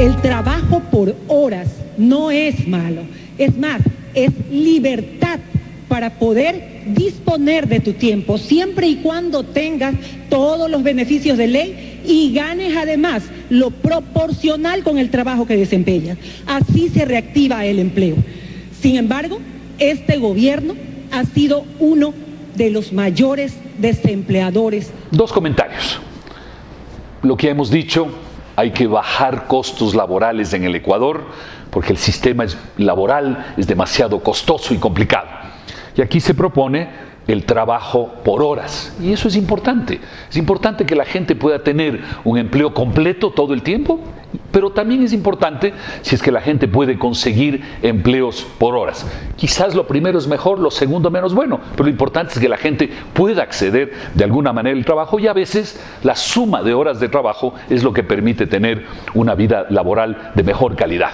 El trabajo por horas no es malo, es más, es libertad para poder disponer de tu tiempo, siempre y cuando tengas todos los beneficios de ley y ganes además lo proporcional con el trabajo que desempeñas. Así se reactiva el empleo. Sin embargo, este gobierno ha sido uno de los mayores desempleadores. Dos comentarios. Lo que hemos dicho, hay que bajar costos laborales en el Ecuador porque el sistema laboral es demasiado costoso y complicado. Y aquí se propone el trabajo por horas. Y eso es importante. Es importante que la gente pueda tener un empleo completo todo el tiempo, pero también es importante si es que la gente puede conseguir empleos por horas. Quizás lo primero es mejor, lo segundo menos bueno, pero lo importante es que la gente pueda acceder de alguna manera al trabajo y a veces la suma de horas de trabajo es lo que permite tener una vida laboral de mejor calidad.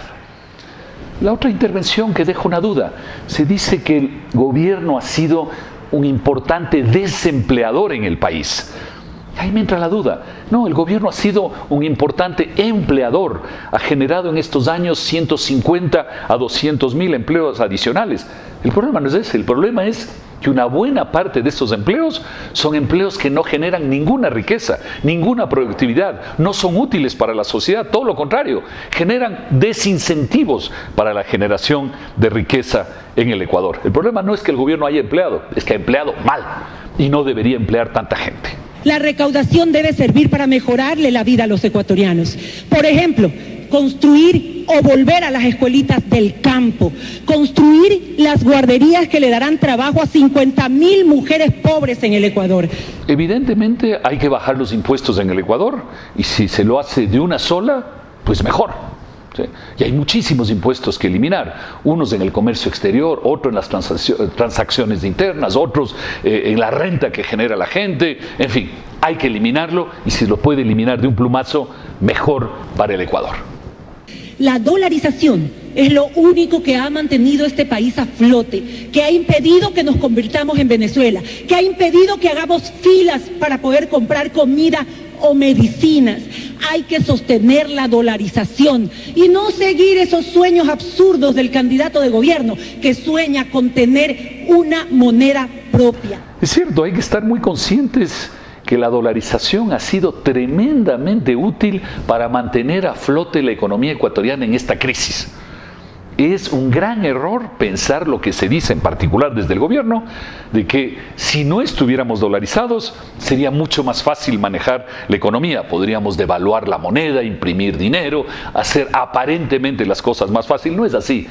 La otra intervención que deja una duda, se dice que el gobierno ha sido un importante desempleador en el país. Ahí me entra la duda. No, el gobierno ha sido un importante empleador. Ha generado en estos años 150 a 200 mil empleos adicionales. El problema no es ese. El problema es que una buena parte de estos empleos son empleos que no generan ninguna riqueza, ninguna productividad, no son útiles para la sociedad, todo lo contrario, generan desincentivos para la generación de riqueza en el Ecuador. El problema no es que el gobierno haya empleado, es que ha empleado mal y no debería emplear tanta gente. La recaudación debe servir para mejorarle la vida a los ecuatorianos. Por ejemplo, construir o volver a las escuelitas del campo, construir las guarderías que le darán trabajo a 50.000 mujeres pobres en el Ecuador. Evidentemente hay que bajar los impuestos en el Ecuador y si se lo hace de una sola, pues mejor. ¿Sí? Y hay muchísimos impuestos que eliminar, unos en el comercio exterior, otros en las transacciones internas, otros en la renta que genera la gente, en fin, hay que eliminarlo y si lo puede eliminar de un plumazo, mejor para el Ecuador. La dolarización es lo único que ha mantenido este país a flote, que ha impedido que nos convirtamos en Venezuela, que ha impedido que hagamos filas para poder comprar comida o medicinas. Hay que sostener la dolarización y no seguir esos sueños absurdos del candidato de gobierno que sueña con tener una moneda propia. Es cierto, hay que estar muy conscientes que la dolarización ha sido tremendamente útil para mantener a flote la economía ecuatoriana en esta crisis. Es un gran error pensar lo que se dice, en particular desde el gobierno, de que si no estuviéramos dolarizados sería mucho más fácil manejar la economía. Podríamos devaluar la moneda, imprimir dinero, hacer aparentemente las cosas más fácil. No es así.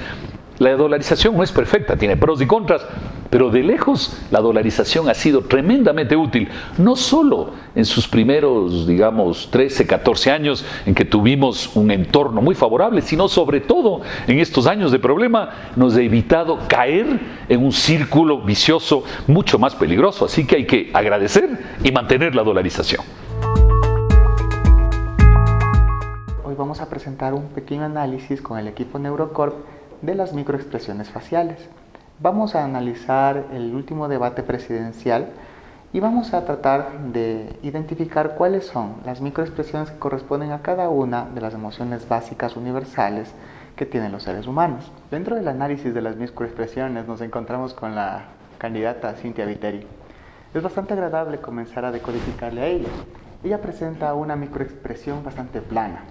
La dolarización no es perfecta, tiene pros y contras, pero de lejos la dolarización ha sido tremendamente útil, no solo en sus primeros, digamos, 13, 14 años en que tuvimos un entorno muy favorable, sino sobre todo en estos años de problema nos ha evitado caer en un círculo vicioso mucho más peligroso, así que hay que agradecer y mantener la dolarización. Hoy vamos a presentar un pequeño análisis con el equipo Neurocorp de las microexpresiones faciales. Vamos a analizar el último debate presidencial y vamos a tratar de identificar cuáles son las microexpresiones que corresponden a cada una de las emociones básicas universales que tienen los seres humanos. Dentro del análisis de las microexpresiones nos encontramos con la candidata Cynthia Viteri. Es bastante agradable comenzar a decodificarle a ella. Ella presenta una microexpresión bastante plana.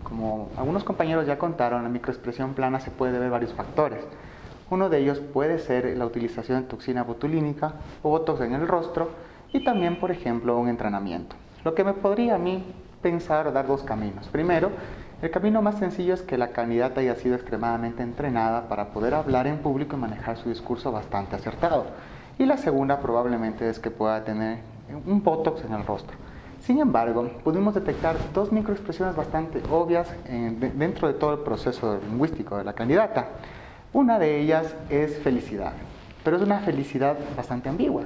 Como algunos compañeros ya contaron, la microexpresión plana se puede ver varios factores. Uno de ellos puede ser la utilización de toxina botulínica o botox en el rostro y también, por ejemplo, un entrenamiento. Lo que me podría a mí pensar o dar dos caminos. Primero, el camino más sencillo es que la candidata haya sido extremadamente entrenada para poder hablar en público y manejar su discurso bastante acertado. Y la segunda probablemente es que pueda tener un botox en el rostro. Sin embargo, pudimos detectar dos microexpresiones bastante obvias dentro de todo el proceso lingüístico de la candidata. Una de ellas es felicidad, pero es una felicidad bastante ambigua,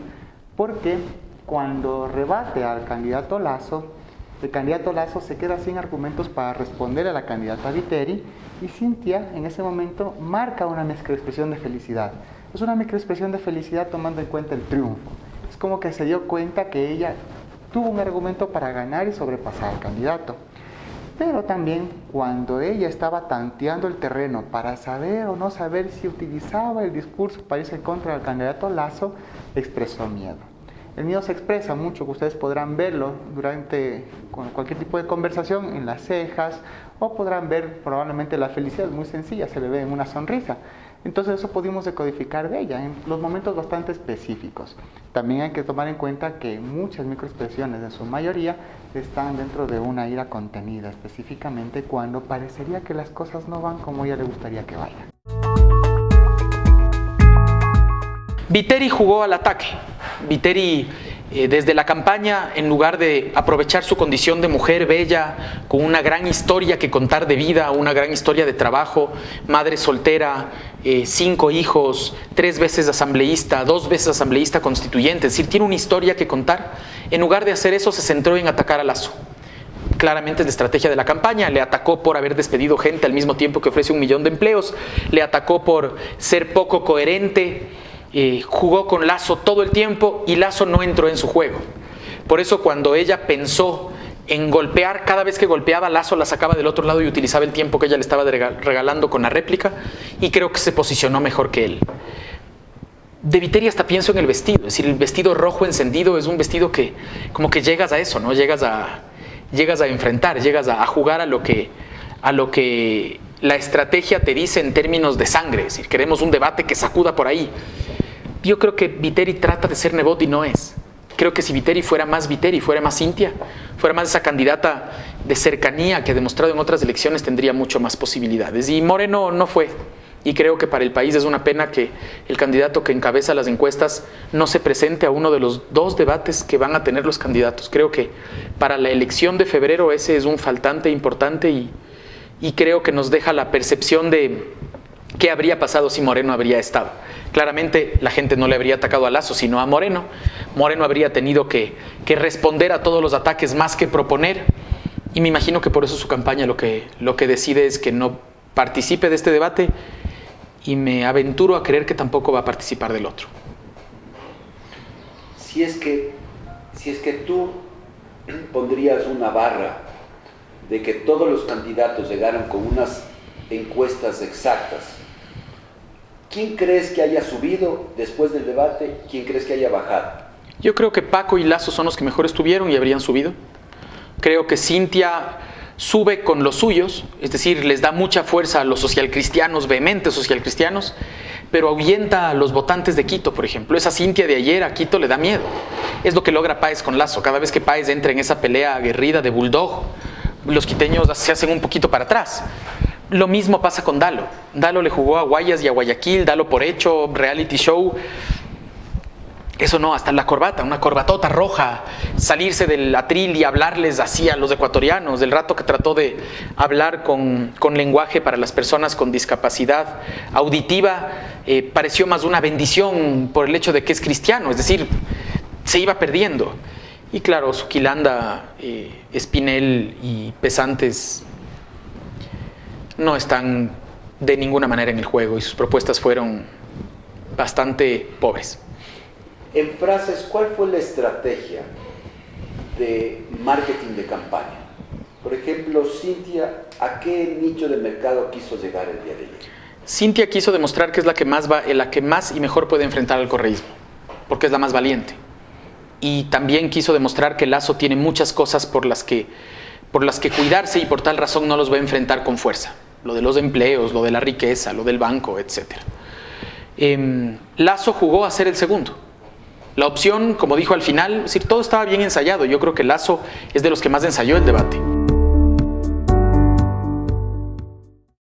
porque cuando rebate al candidato Lasso, el candidato Lasso se queda sin argumentos para responder a la candidata Viteri y Cynthia en ese momento marca una microexpresión de felicidad. Es una microexpresión de felicidad tomando en cuenta el triunfo. Es como que se dio cuenta que ella tuvo un argumento para ganar y sobrepasar al candidato. Pero también cuando ella estaba tanteando el terreno para saber o no saber si utilizaba el discurso para irse en contra del candidato Lasso, expresó miedo. El miedo se expresa mucho, que ustedes podrán verlo durante cualquier tipo de conversación, en las cejas, o podrán ver probablemente la felicidad, muy sencilla, se le ve en una sonrisa. Entonces eso pudimos decodificar de ella en los momentos bastante específicos. También hay que tomar en cuenta que muchas microexpresiones, en su mayoría, están dentro de una ira contenida, específicamente cuando parecería que las cosas no van como ella le gustaría que vayan. Viteri jugó al ataque. Viteri, desde la campaña, en lugar de aprovechar su condición de mujer bella, con una gran historia que contar de vida, una gran historia de trabajo, madre soltera, 5 hijos, 3 veces asambleísta, 2 veces asambleísta constituyente, es decir, tiene una historia que contar, en lugar de hacer eso se centró en atacar a Lasso. Claramente es la estrategia de la campaña, le atacó por haber despedido gente al mismo tiempo que ofrece 1 millón de empleos, le atacó por ser poco coherente, jugó con Lasso todo el tiempo y Lasso no entró en su juego. Por eso cuando ella pensó en golpear, cada vez que golpeaba, Lasso la sacaba del otro lado y utilizaba el tiempo que ella le estaba regalando con la réplica, y creo que se posicionó mejor que él. De Viteri hasta pienso en el vestido, es decir, el vestido rojo encendido es un vestido que como que llegas a eso, ¿no? Llegas a enfrentar, llegas a jugar a lo que la estrategia te dice en términos de sangre, es decir, queremos un debate que sacuda por ahí. Yo creo que Viteri trata de ser Nebot y no es. Creo que si Viteri, fuera más Cynthia, fuera más esa candidata de cercanía que ha demostrado en otras elecciones, tendría mucho más posibilidades. Y Moreno no fue. Y creo que para el país es una pena que el candidato que encabeza las encuestas no se presente a uno de los 2 debates que van a tener los candidatos. Creo que para la elección de febrero ese es un faltante importante y creo que nos deja la percepción de qué habría pasado si Moreno habría estado. Claramente la gente no le habría atacado a Lasso, sino a Moreno. Moreno habría tenido que responder a todos los ataques más que proponer, y me imagino que por eso su campaña lo que decide es que no participe de este debate, y me aventuro a creer que tampoco va a participar del otro. Si es que tú pondrías una barra de que todos los candidatos llegaran con unas encuestas exactas, ¿quién crees que haya subido después del debate? ¿Quién crees que haya bajado? Yo creo que Paco y Lasso son los que mejor estuvieron y habrían subido. Creo que Cynthia sube con los suyos, es decir, les da mucha fuerza a los socialcristianos, vehementes socialcristianos, pero ahuyenta a los votantes de Quito, por ejemplo. Esa Cynthia de ayer a Quito le da miedo. Es lo que logra Páez con Lasso. Cada vez que Páez entra en esa pelea aguerrida de bulldog, los quiteños se hacen un poquito para atrás. Lo mismo pasa con Dalo. Dalo le jugó a Guayas y a Guayaquil, Dalo por hecho, reality show. Eso no, hasta la corbata, una corbatota roja, salirse del atril y hablarles así a los ecuatorianos, del rato que trató de hablar con lenguaje para las personas con discapacidad auditiva, pareció más una bendición por el hecho de que es cristiano, es decir, se iba perdiendo. Y claro, Suquilanda, Espinel y Pesantes no están de ninguna manera en el juego y sus propuestas fueron bastante pobres. En frases, ¿cuál fue la estrategia de marketing de campaña? Por ejemplo, Cynthia, ¿a qué nicho de mercado quiso llegar el día de ayer? Cynthia quiso demostrar que es la que más y mejor puede enfrentar al correísmo, porque es la más valiente. Y también quiso demostrar que Lasso tiene muchas cosas por las que cuidarse y por tal razón no los va a enfrentar con fuerza. Lo de los empleos, lo de la riqueza, lo del banco, etc. Lasso jugó a ser el segundo. La opción, como dijo al final, es decir, todo estaba bien ensayado. Yo creo que Lasso es de los que más ensayó el debate.